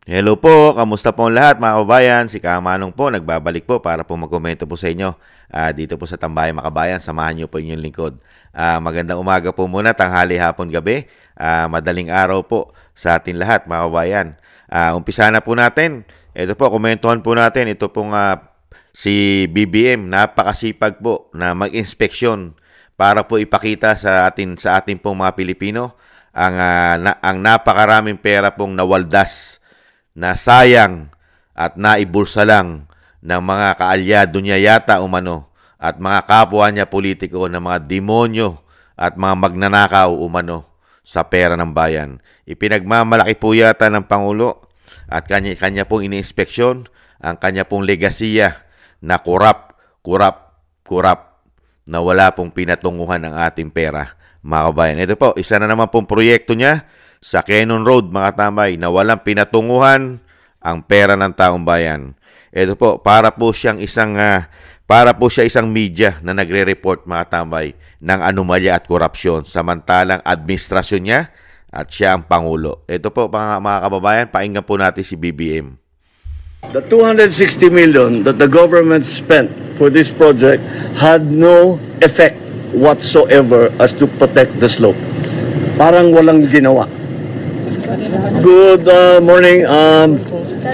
Hello po, kamusta po ang lahat mga kababayan? Si Kamanong po, nagbabalik po para po magkomento po sa inyo dito po sa Tambayan Makabayan. Samahan niyo po inyong lingkod. Magandang umaga po muna, tanghali, hapon, gabi. Madaling araw po sa atin lahat mga kababayan. Umpisa na po natin. Ito po, komentuhan po natin. Ito pong si BBM, napakasipag po na mag-inspeksyon para po ipakita sa atin pong mga Pilipino ang napakaraming pera pong nawaldas na sayang at naibulsa lang ng mga kaalyado niya yata umano at mga kapwa niya politiko na mga demonyo at mga magnanakaw umano sa pera ng bayan. Ipinagmamalaki po yata ng Pangulo at kanya pong iniinspeksyon ang kanya pong legasiya na kurap na wala pong pinatunguhan ang ating pera, mga kabayan. Ito po, isa na naman pong proyekto niya sa Quezon Road, mga tambay, na walang pinatunguhan ang pera ng taong bayan. Ito po, para po siya isang media na nagre-report, mga tambay, ng anomalya at korupsyon samantalang administrasyon niya at siya ang Pangulo. Ito po, mga kababayan, pakinggan po natin si BBM. The 260 million that the government spent for this project had no effect whatsoever as to protect the slope. Parang walang ginawa. Good morning.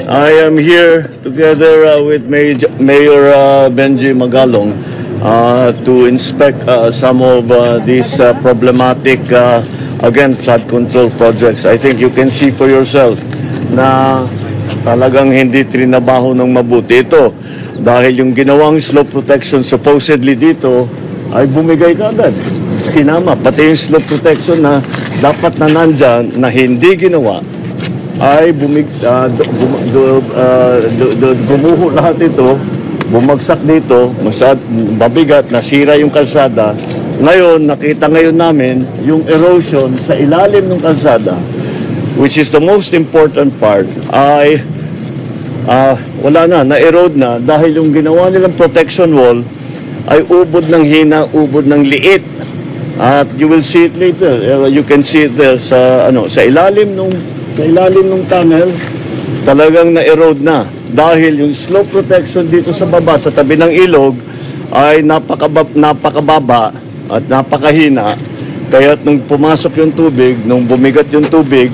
I am here together with Mayor Benji Magalong to inspect some of these problematic, again, flood control projects. I think you can see for yourself na talagang hindi trinabaho ng mabuti ito dahil yung ginawang slope protection supposedly dito ay bumigay kaagad. Sinama, pati yung slope protection na dapat na nandyan na hindi ginawa ay gumuho lahat ito, bumagsak dito, mabigat, nasira yung kalsada. Ngayon, nakita ngayon namin yung erosion sa ilalim ng kalsada, which is the most important part, ay wala na-erode na dahil yung ginawa nilang protection wall ay ubod ng hina, ubod ng liit. At you will see it later. You can see it there sa ilalim ng tunnel, talagang na-erode na dahil yung slope protection dito sa baba sa tabi ng ilog ay napakababa at napakahina. Kaya nung pumasok yung tubig, nung bumigat yung tubig,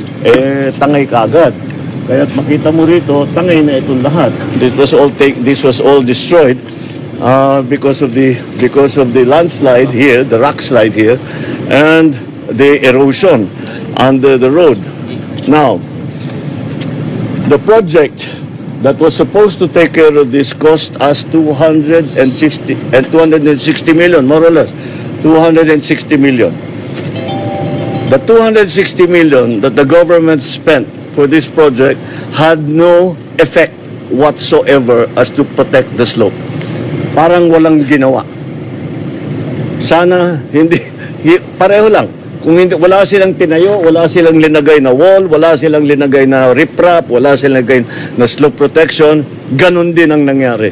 tangay kagad. Kaya makita mo rito, tangay na itong lahat. This was all destroyed because of the landslide here, the rock slide here, and the erosion under the road. Now, the project that was supposed to take care of this cost us 260 million, more or less, 260 million. The 260 million that the government spent for this project had no effect whatsoever as to protect the slope. Parang walang ginawa. Sana pareho lang. Kung hindi, wala silang tinayo, wala silang linagay na wall, wala silang linagay na riprap, wala silang linagay na slope protection, ganun din ang nangyari.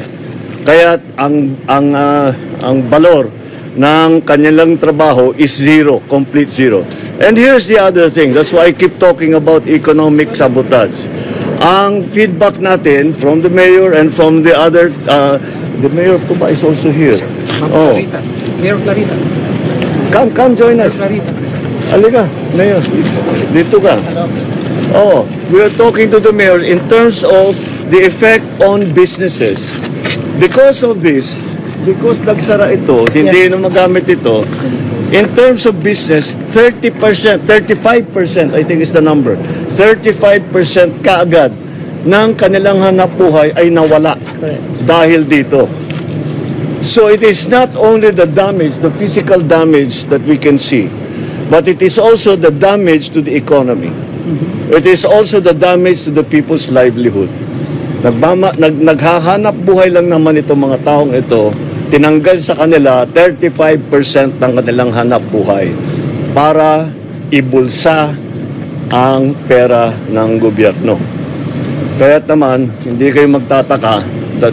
Kaya ang valor ng kanilang trabaho is zero, complete zero. And here's the other thing, that's why I keep talking about economic sabotage. Ang feedback natin from the mayor and from the other, the mayor of Tuba is also here. Oh. Mayor Clarita. Come join us. Halika, Mayor. Dito ka. Oh, we are talking to the mayor in terms of the effect on businesses. Because of this, because nagsara ito, hindi na magamit ito, in terms of business, 30%, 35%, I think is the number, 35% kaagad ng kanilang hanapbuhay ay nawala dahil dito. So it is not only the damage, the physical damage that we can see, but it is also the damage to the economy. It is also the damage to the people's livelihood. Naghahanap buhay lang naman itong mga taong ito, tinanggal sa kanila 35% ng kanilang hanap buhay para ibulsa ang pera ng gobyerno. Kaya't naman, hindi kayo magtataka that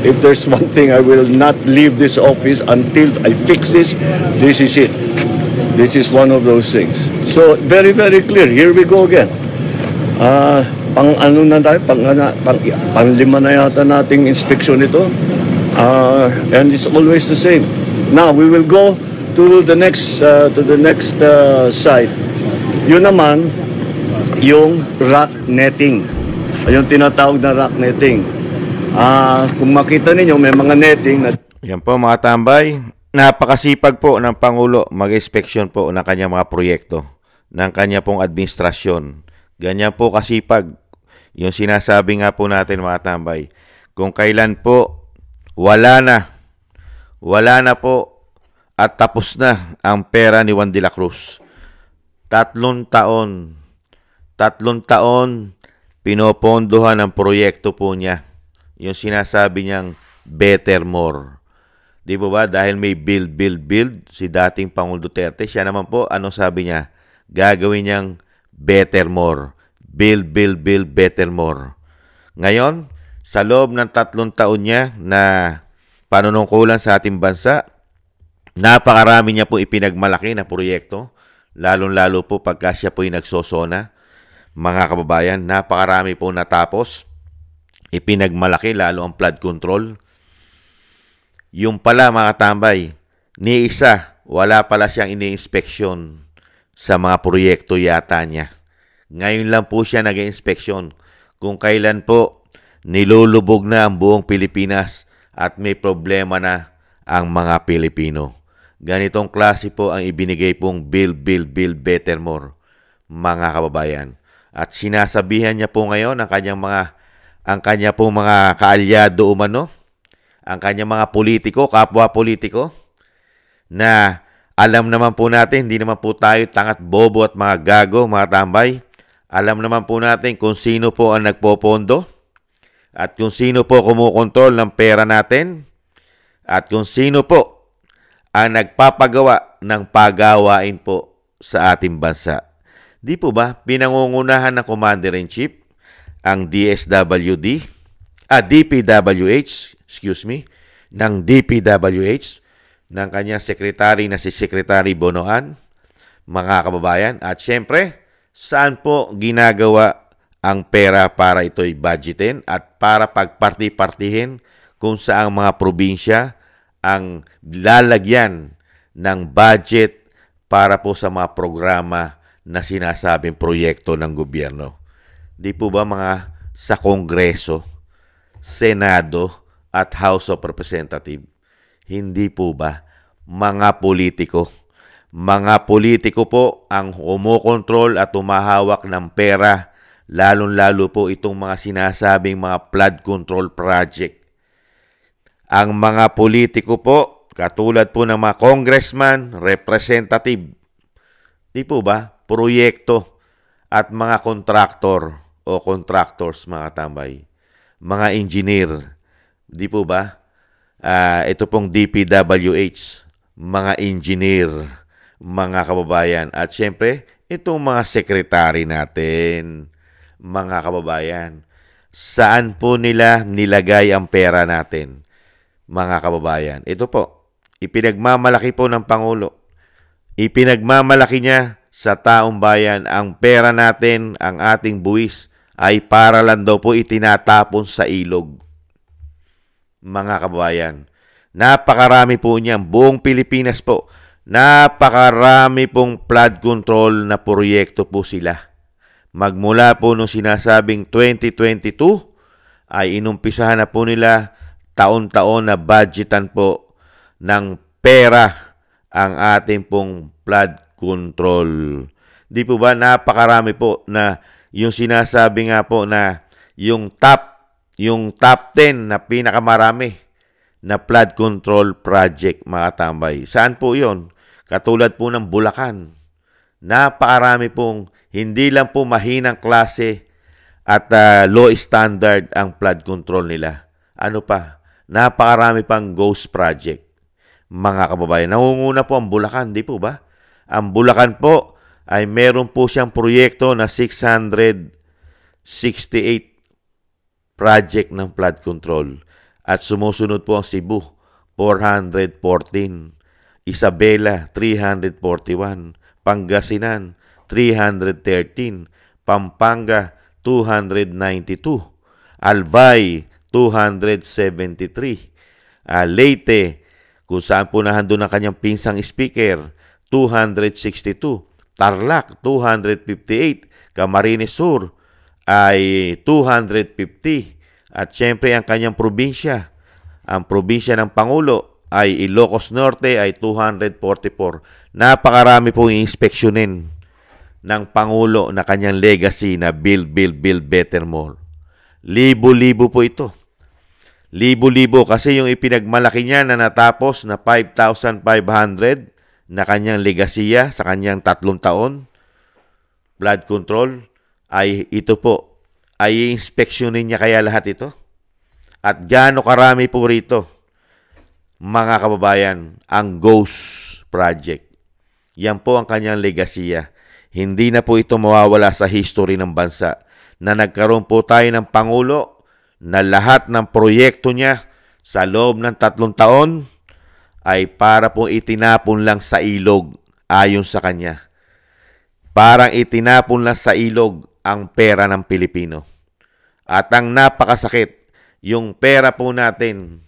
if there's one thing, I will not leave this office until I fix this. This is it. This is one of those things. So, very, very clear. Here we go again. Pang ano na tayo, pang lima na yata nating inspection ito. And it's always the same. Now we will go to the next site. Yun naman yung rock netting. Yung tinatawag na rock netting. Kung makita ninyo, may mga netting na... Yan po mga tambay. Napakasipag po ng Pangulo mag-inspeksyon po ng kanyang mga proyekto, ng kanya pong administrasyon. Ganyan po kasipag. Yung sinasabi nga po natin mga tambay. Kung kailan po wala na po at tapos na ang pera ni Juan de la Cruz. 3 taon pinopondohan ang proyekto po niya. Yung sinasabi niyang better more. Di ba? Dahil may build si dating Pangulong Duterte. Siya naman po, ano sabi niya? Gagawin niyang better more. Build, better more. Ngayon, sa loob ng 3 taon niya na panunungkulan sa ating bansa, napakarami niya po ipinagmalaki na proyekto, lalong-lalo po pagka siya po yung nagsosona. Mga kababayan, napakarami po natapos, ipinagmalaki lalo ang flood control. Yung pala mga tambay, ni isa, wala pala siyang ini-inspeksyon sa mga proyekto yata niya. Ngayon lang po siya nag-inspeksyon kung kailan po nilulubog na ang buong Pilipinas at may problema na ang mga Pilipino. Ganitong klase po ang ibinigay pong build, better more, mga kababayan. At sinasabihan niya po ngayon ang kanya pong mga kaalyado umano, ang kanyang mga politiko, kapwa politiko, na alam naman po natin, hindi naman po tayo tangat bobo at mga gago, mga tambay. Alam naman po natin kung sino po ang nagpopondo at kung sino po kumukontrol ng pera natin at kung sino po ang nagpapagawa ng pagawain po sa ating bansa. Di po ba pinangungunahan ng Commander-in-Chief ang DPWH ng kanyang sekretary na si Secretary Bonoan, mga kababayan. At syempre, saan po ginagawa ang pera para ito'y budgetin at para pagparti-partihin kung saang mga probinsya ang lalagyan ng budget para po sa mga programa na sinasabing proyekto ng gobyerno. Di po ba mga sa Kongreso, Senado at House of Representatives? Hindi po ba mga politiko? Mga politiko po ang kumokontrol at umahawak ng pera, lalong-lalo po itong mga sinasabing mga flood control project. Ang mga politiko po, katulad po ng mga congressman, representative, di po ba, proyekto at mga kontraktor o contractors, mga tambay, mga engineer, di po ba? Ito pong DPWH, mga engineer, mga kababayan. At syempre, itong mga sekretary natin, mga kababayan. Saan po nila nilagay ang pera natin, mga kababayan? Ito po, ipinagmamalaki po ng Pangulo. Ipinagmamalaki niya sa taong bayan ang pera natin, ang ating buwis, ay para lang daw po itinatapon sa ilog. Mga kababayan, napakarami po niyan, buong Pilipinas po, napakarami pong flood control na proyekto po sila. Magmula po nung sinasabing 2022, ay inumpisahan na po nila taon-taon na budgetan po ng pera ang ating pong flood control. Di po ba napakarami po na yung sinasabi nga po na yung top 10 na pinakamarami na flood control project, mga tambay. Saan po yon? Katulad po ng Bulacan. Napakarami pong hindi lang po mahinang klase at low standard ang flood control nila. Ano pa? Napakarami pang ghost project, mga kababayan. Nangunguna po ang Bulacan, di po ba? Ang Bulacan po ay meron po siyang proyekto na 668 project ng flood control. At sumusunod po ang Cebu, 414. Isabela, 341. Pangasinan, 313. Pampanga, 292. Albay, 273. Leyte, kung saan po nahandun ang kanyang pinsang speaker, 262. Tarlac, 258. Camarines Sur ay 250. At syempre ang kanyang probinsya, ang probinsya ng Pangulo ay Ilocos Norte ay 244. Napakarami pong inspeksyonin ng Pangulo na kanyang legacy na Build, Build, Build Better More. Libo-libo po ito. Libo-libo kasi yung ipinagmalaki niya na natapos na 5,500 na kanyang legasiya sa kanyang 3 taon, flood control, ay ito po, ay inspeksyonin niya kaya lahat ito. At gaano karami po rito, mga kababayan, ang Ghost Project. Yan po ang kanyang legasiya. Hindi na po ito mawawala sa history ng bansa na nagkaroon po tayo ng Pangulo na lahat ng proyekto niya sa loob ng 3 taon ay para po itinapon lang sa ilog ayon sa kanya. Parang itinapon lang sa ilog ang pera ng Pilipino. At ang napakasakit, yung pera po natin,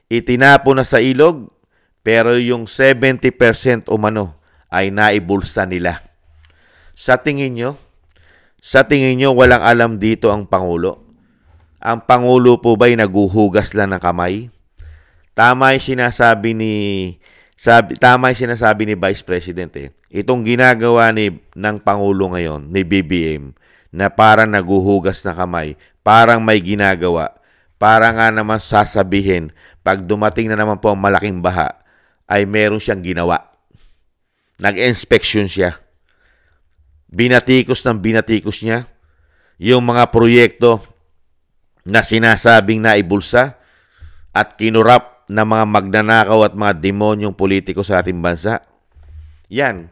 itinapon na sa ilog, pero yung 70% umano ay naibulsa nila. Sa tingin nyo walang alam dito ang Pangulo? Ang Pangulo po ba'y naguhugas lang ng kamay? Tama yung sinasabi ni Vice President Itong ginagawa ng Pangulo ngayon, ni BBM, na parang naguhugas na kamay, parang may ginagawa, para nga naman sasabihin, pag dumating na naman po ang malaking baha, ay meron siyang ginawa. Nag-inspection siya. Binatikos niya yung mga proyekto na sinasabing naibulsa at kinurap na mga magnanakaw at mga demonyong politiko sa ating bansa. Yan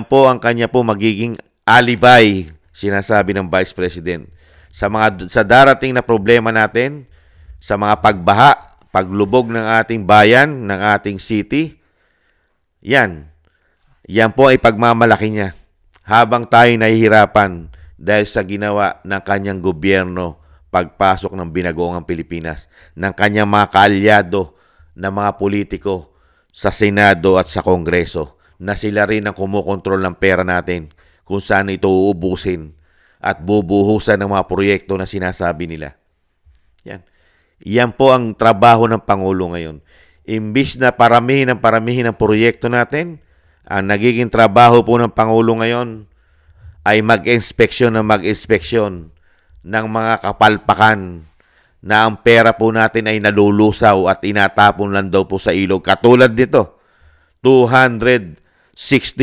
po ang kanya po magiging alibay, sinasabi ng Vice President. Sa darating na problema natin, sa mga pagbaha, paglubog ng ating bayan, ng ating city, yan po ay pagmamalaki niya. Habang tayo nahihirapan dahil sa ginawa ng kanyang gobyerno pagpasok ng binagoongang Pilipinas, ng kanyang mga kaalyado na mga politiko sa Senado at sa Kongreso, na sila rin ang kumukontrol ng pera natin kung saan ito uubusin at bubuhusan ng mga proyekto na sinasabi nila. Yan po ang trabaho ng Pangulo ngayon. Imbis na paramihin ang proyekto natin, ang nagiging trabaho po ng Pangulo ngayon ay mag-inspeksyon ng mga kapalpakan na ang pera po natin ay nalulusaw at inatapon lang daw po sa ilog. Katulad dito, 260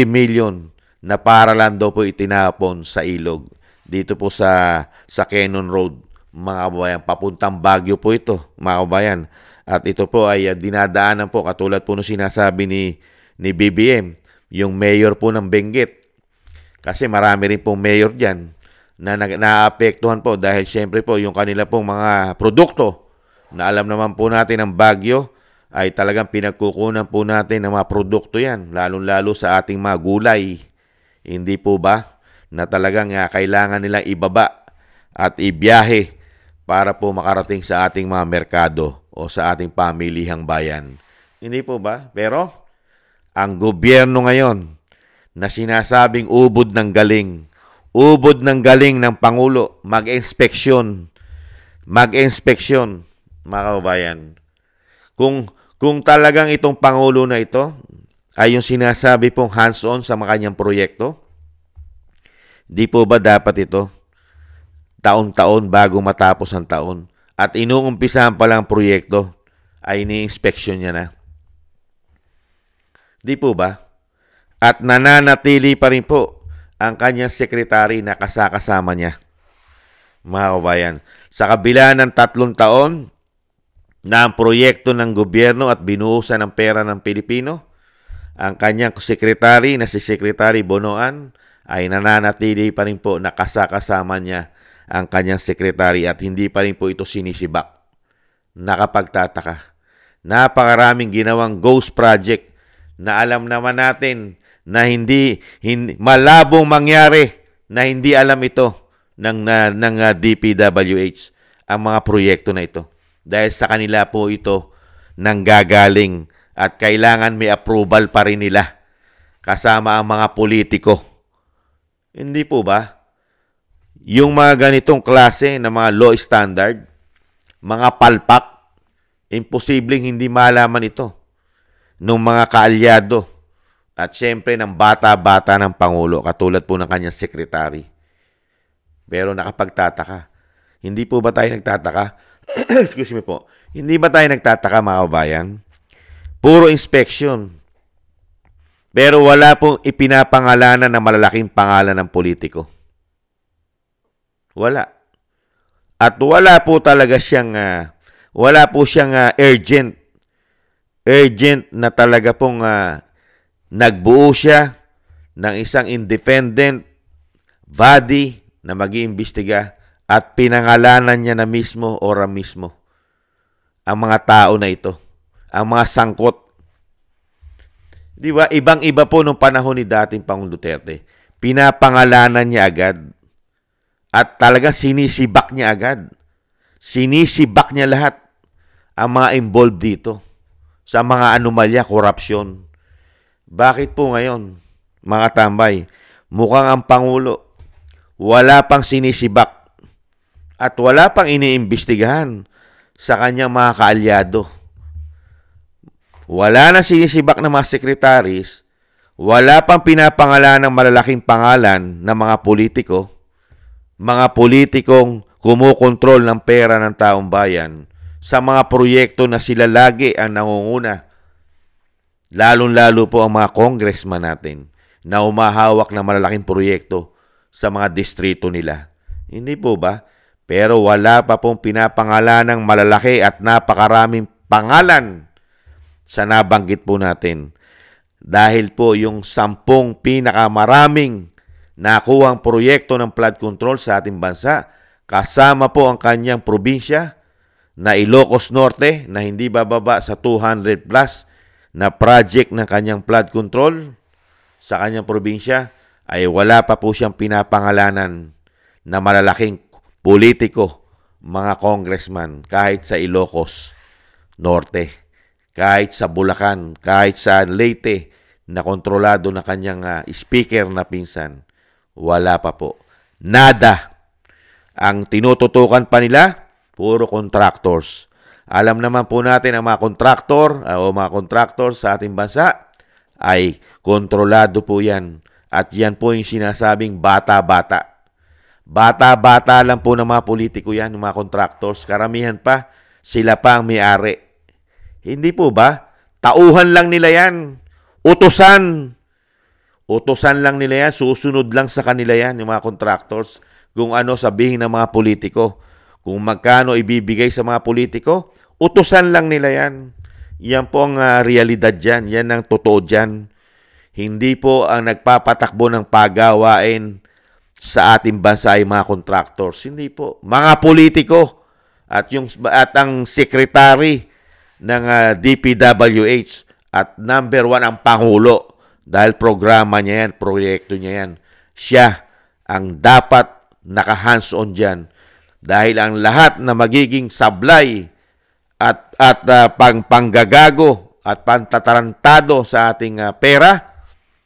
million na para lang daw po itinapon sa ilog. Dito po sa Cannon Road, mga kababayan, papuntang Baguio po ito, mga kababayan. At ito po ay dinadaanan po, katulad po nung sinasabi ni BBM, yung mayor po ng Benguet. Kasi marami rin pong mayor dyan na naapektuhan po dahil siyempre po yung kanila pong mga produkto na alam naman po natin ng Baguio ay talagang pinagkukunan po natin ng mga produkto yan, lalong-lalo sa ating mga gulay. Hindi po ba na talagang kailangan nilang ibaba at ibiyahe para po makarating sa ating mga merkado o sa ating pamilihang bayan. Hindi po ba? Pero ang gobyerno ngayon na sinasabing ubod ng galing ng Pangulo, mag-inspeksyon, mga kababayan. Kung talagang itong Pangulo na ito ay yung sinasabi pong hands-on sa mga kanyang proyekto, di po ba dapat ito taon-taon bago matapos ang taon at inuumpisahan pa lang proyekto ay ini-inspeksyon niya na? Di po ba? At nananatili pa rin po ang kanyang sekretary na kasama niya. Mga kabayan, sa kabila ng 3 taon na ang proyekto ng gobyerno at binuhusan ng pera ng Pilipino, ang kanyang sekretary na si Secretary Bonoan ay nananatili pa rin po na kasama niya ang kanyang sekretary at hindi pa rin po ito sinisibak. Nakapagtataka. Napakaraming ginawang ghost project na alam naman natin na hindi malabong mangyari na hindi alam ito ng DPWH ang mga proyekto na ito. Dahil sa kanila po ito nanggagaling at kailangan may approval pa rin nila kasama ang mga politiko. Hindi po ba? Yung mga ganitong klase na mga law standard, mga palpak, imposibleng hindi malaman ito ng mga kaalyado at syempre ng bata-bata ng Pangulo katulad po ng kanyang sekretary. Pero nakapagtataka. Hindi po ba tayo nagtataka? Excuse me po. Hindi ba tayo nagtataka mga kabayan? Puro inspection. Pero wala pong ipinapangalanan na malalaking pangalan ng politiko. Wala. At wala po talaga siyang urgent na talaga pong nagbuo siya ng isang independent body na mag-iimbestiga at pinangalanan niya na mismo ora mismo ang mga tao na ito, ang mga sangkot. Di ba? Ibang-iba po nung panahon ni dating Pangulong Duterte. Pinapangalanan niya agad at talaga sinisibak niya agad. Sinisibak niya lahat ang mga involved dito sa mga anomalya, korupsyon. Bakit po ngayon, mga tambay, mukhang ang Pangulo wala pang sinisibak at wala pang iniimbestigahan sa kanyang mga kaalyado. Wala na sinisibak ng mga sekretaris, wala pang pinapangalan ng malalaking pangalan ng mga politikong kumukontrol ng pera ng taong bayan sa mga proyekto na sila lagi ang nangunguna. Lalong-lalo po ang mga congressman natin na umahawak ng malalaking proyekto sa mga distrito nila. Hindi po ba? Pero wala pa pong pinapangalan ng malalaki at napakaraming pangalan sa nabanggit po natin. Dahil po yung 10 pinakamaraming nakuhang proyekto ng flood control sa ating bansa, kasama po ang kanyang probinsya na Ilocos Norte na hindi bababa sa 200 plus na project ng kanyang flood control sa kanyang probinsya, ay wala pa po siyang pinapangalanan na malalaking politiko, mga congressman, kahit sa Ilocos Norte, kahit sa Bulacan, kahit sa Leyte, na kontrolado na kanyang speaker na pinsan. Wala pa po. Nada. Ang tinututukan pa nila, puro contractors. Alam naman po natin ang mga contractor o mga contractors sa ating bansa ay kontrolado po yan. At yan po yung sinasabing bata-bata. Bata-bata lang po ng mga politiko yan, ng mga contractors. Karamihan pa, sila pa ang may-ari. Hindi po ba? Tauhan lang nila yan. Utusan. Utusan lang nila yan. Susunod lang sa kanila yan, yung mga contractors. Kung ano sabihin ng mga politiko. Kung magkano ibibigay sa mga politiko, utusan lang nila yan. Yan po ang realidad dyan. Yan ang totoo dyan. Hindi po ang nagpapatakbo ng pagawain sa ating bansa ay mga contractors. Hindi po. Mga politiko at ang secretary ng DPWH at number 1 ang Pangulo dahil programa niya yan, proyekto niya yan. Siya ang dapat naka-hands-on dyan dahil ang lahat na magiging sablay at panggagago at pantatarantado sa ating pera,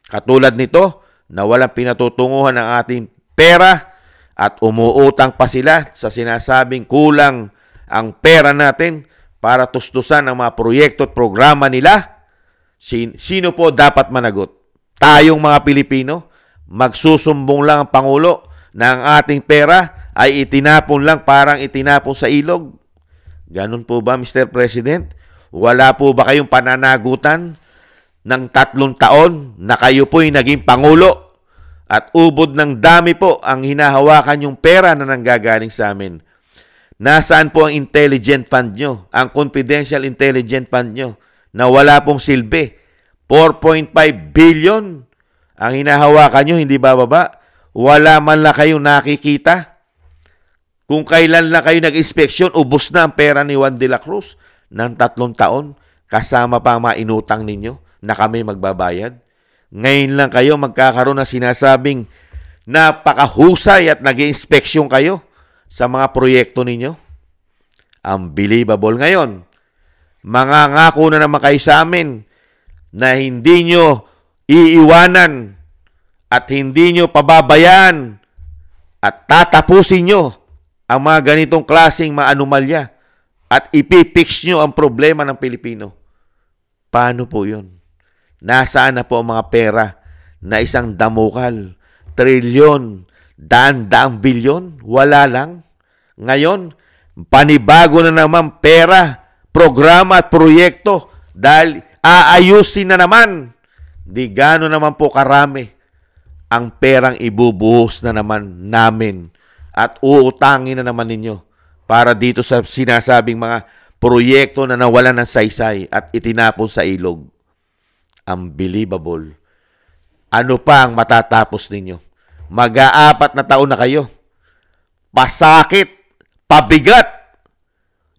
katulad nito na walang pinatutunguhan ng ating pera at umuutang pa sila sa sinasabing kulang ang pera natin para tustusan ang mga proyekto at programa nila. Sino po dapat managot? Tayong mga Pilipino? Magsusumbong lang ang Pangulo na ang ating pera ay itinapon lang parang itinapon sa ilog? Ganun po ba, Mr. President? Wala po ba kayong pananagutan ng 3 taon na kayo po'y naging Pangulo at ubod ng dami po ang hinahawakan yung pera na nanggagaling sa amin? Nasaan po ang intelligent fund nyo, ang confidential intelligent fund nyo na wala pong silbi? 4.5 billion ang hinahawakan nyo, hindi bababa. Wala man lang kayong nakikita. Kung kailan lang kayo nag-inspeksyon, ubos na ang pera ni Juan de la Cruz ng 3 taon, kasama pa ang mga inutang ninyo na kami magbabayad. Ngayon lang kayo magkakaroon ng sinasabing napakahusay at nag-inspeksyon kayo sa mga proyekto ninyo. Unbelievable. Ngayon, mangangako na naman kayo sa amin na hindi nyo iiwanan at hindi nyo pababayaan at tatapusin nyo ang mga ganitong klaseng mga anomalya at ipipix nyo ang problema ng Pilipino. Paano po yun? Nasaan na po ang mga pera na isang damukal, trilyon, daan-daang bilyon? Wala lang. Ngayon, panibago na naman pera, programa at proyekto dahil aayusin na naman. Di gano'n naman po karami ang perang ibubuhos na naman namin at uutangin na naman ninyo para dito sa sinasabing mga proyekto na nawalan ng saysay at itinapon sa ilog. Unbelievable. Ano pa ang matatapos ninyo? Mag-4 na taon na kayo. Pasakit, pabigat,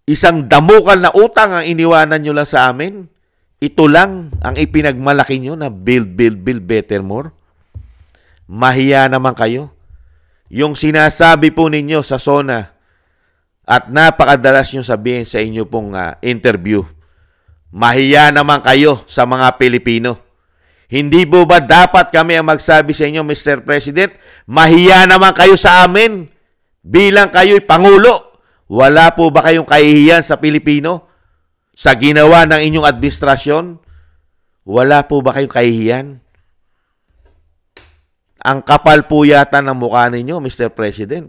isang damukal na utang ang iniwanan nyo lang sa amin. Ito lang ang ipinagmalaki nyo na build better more. Mahiya naman kayo. Yung sinasabi po ninyo sa SONA at napakadalas nyo sabihin sa inyo pong interview, mahiya naman kayo sa mga Pilipino. Hindi po ba dapat kami ang magsabi sa inyo, Mr. President, mahiya naman kayo sa amin bilang kayo'y Pangulo? Wala po ba kayong kahihiyan sa Pilipino sa ginawa ng inyong administrasyon? Wala po ba kayong kahihiyan? Ang kapal po yata ng mukha ninyo, Mr. President.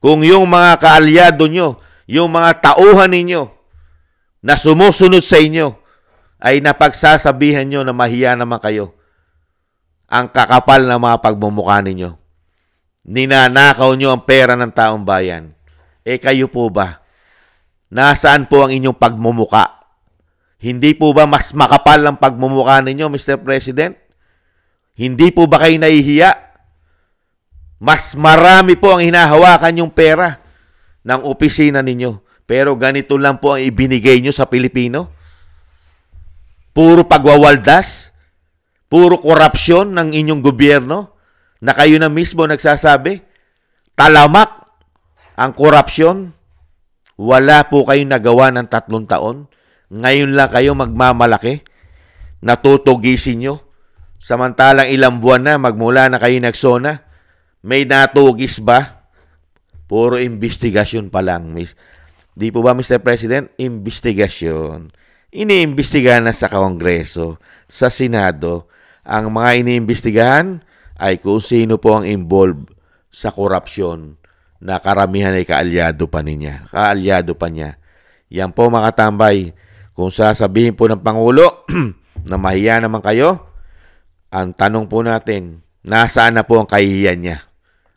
Kung yung mga kaalyado nyo, yung mga tauhan ninyo na sumusunod sa inyo ay napagsasabihan nyo na mahiya naman kayo, ang kakapal na mga pagmumukha ninyo. Ninanakaw nyo ang pera ng taong bayan. Kayo po ba? Nasaan po ang inyong pagmumuka? Hindi po ba mas makapal ang pagmumukha ninyo, Mr. President? Hindi po ba kayo nahihiya? Mas marami po ang hinahawakan yung pera ng opisina ninyo. Pero ganito lang po ang ibinigay nyo sa Pilipino. Puro pagwawaldas, puro korupsyon ng inyong gobyerno na kayo na mismo nagsasabi. Talamak ang korupsyon. Wala po kayong nagawa ng 3 taon. Ngayon lang kayo magmamalaki. Natutugisin nyo. Samantalang ilang buwan na magmula na kayo nagsona. May natugis ba? Puro investigasyon pa lang. Di po ba, Mr. President? Investigasyon. Iniimbestigahan na sa Kongreso, sa Senado. Ang mga iniimbestigahan ay kung sino po ang involved sa korupsyon na karamihan ay kaalyado pa niya. Kaalyado pa niya. Yan po mga tambay. Kung sasabihin po ng Pangulo na mahiya naman kayo, ang tanong po natin, nasaan na po ang kahihiyan niya?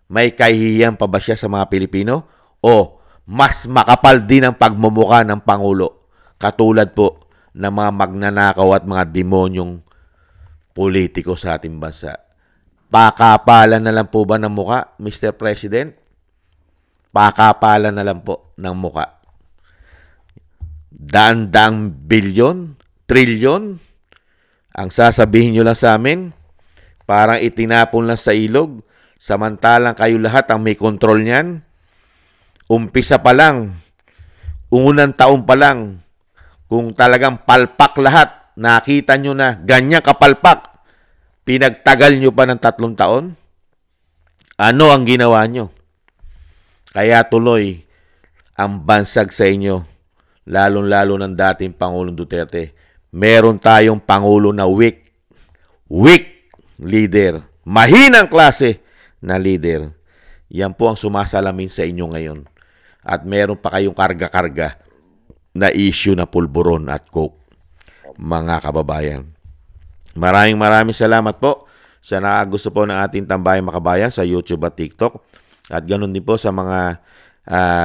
May kahihiyan pa ba siya sa mga Pilipino? O mas makapal din ang pagmumukha ng Pangulo? Katulad po ng mga magnanakaw at mga demonyong politiko sa ating bansa. Pakapalan na lang po ba ng muka, Mr. President? Pakapalan na lang po ng muka. Daan-daang bilyon, trilyon, ang sasabihin nyo lang sa amin, parang itinapon lang sa ilog, samantalang kayo lahat ang may kontrol niyan. Umpisa pa lang, unang taon pa lang, kung talagang palpak lahat, nakita nyo na ganyan kapalpak, pinagtagal nyo pa ng 3 taon? Ano ang ginawa nyo? Kaya tuloy ang bansag sa inyo, lalong-lalo ng dating Pangulong Duterte. Meron tayong Pangulo na weak leader, mahinang klase na leader. Yan po ang sumasalamin sa inyo ngayon. At meron pa kayong karga-karga na issue na pulburon at coke, mga kababayan. Maraming salamat po sa nakagusto po ng ating Tambayang Makabayan sa YouTube at TikTok. At ganoon din po sa mga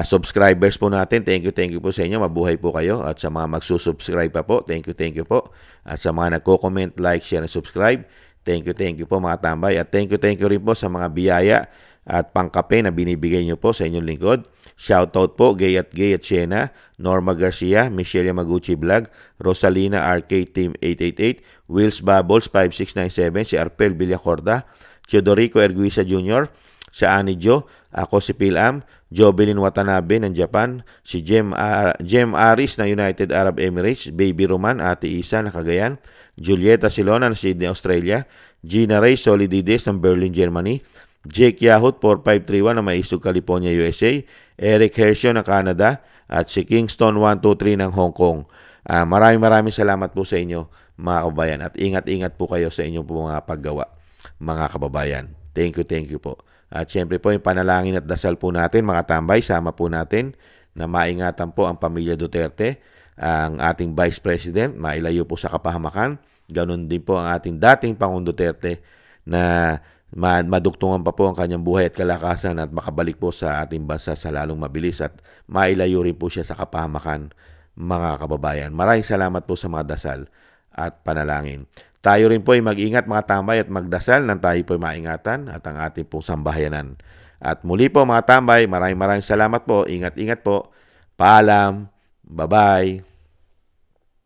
subscribers po natin. Thank you po sa inyo. Mabuhay po kayo. At sa mga magsusubscribe pa po, thank you po. At sa mga nagko-comment, like, share, and subscribe, thank you po mga tambay. At thank you rin po sa mga biyaya at pangkape na binibigay nyo po sa inyong lingkod. Shoutout po, Gay at Siena, Norma Garcia, Michelle Yamaguchi Vlog, Rosalina RK Team 888, Wills Bubbles 5697, si Arpel Villacorda, Teodorico Erguisa Jr., si Ani Jo, ako si Pilam, Jovelyn Watanabe ng Japan, si Jem Aris ng United Arab Emirates, Baby Roman, Ate Isa ng Cagayan, Julieta Silona ng Sydney, Australia, Gina Ray Solidides ng Berlin, Germany, Jake Yahut 4531 ng Maisog, California, USA, Eric Hersio ng Canada, at si Kingston 123 ng Hong Kong. Maraming salamat po sa inyo mga kababayan, at ingat-ingat po kayo sa inyong mga paggawa mga kababayan. Thank you po. At syempre po yung panalangin at dasal po natin mga tambay, sama po natin na maingatan po ang pamilya Duterte, ang ating Vice President, mailayo po sa kapahamakan. Ganon din po ang ating dating Pangulong Duterte na madugtungan pa po ang kanyang buhay at kalakasan at makabalik po sa ating bansa sa lalong mabilis at mailayo rin po siya sa kapahamakan mga kababayan. Maraming salamat po sa mga dasal at panalangin. Tayo rin po ay mag-ingat mga tambay at magdasal nang tayo po ay maingatan at ang ating pong sambahayanan. At muli po mga tambay, maraming salamat po. Ingat-ingat po. Paalam. Bye-bye.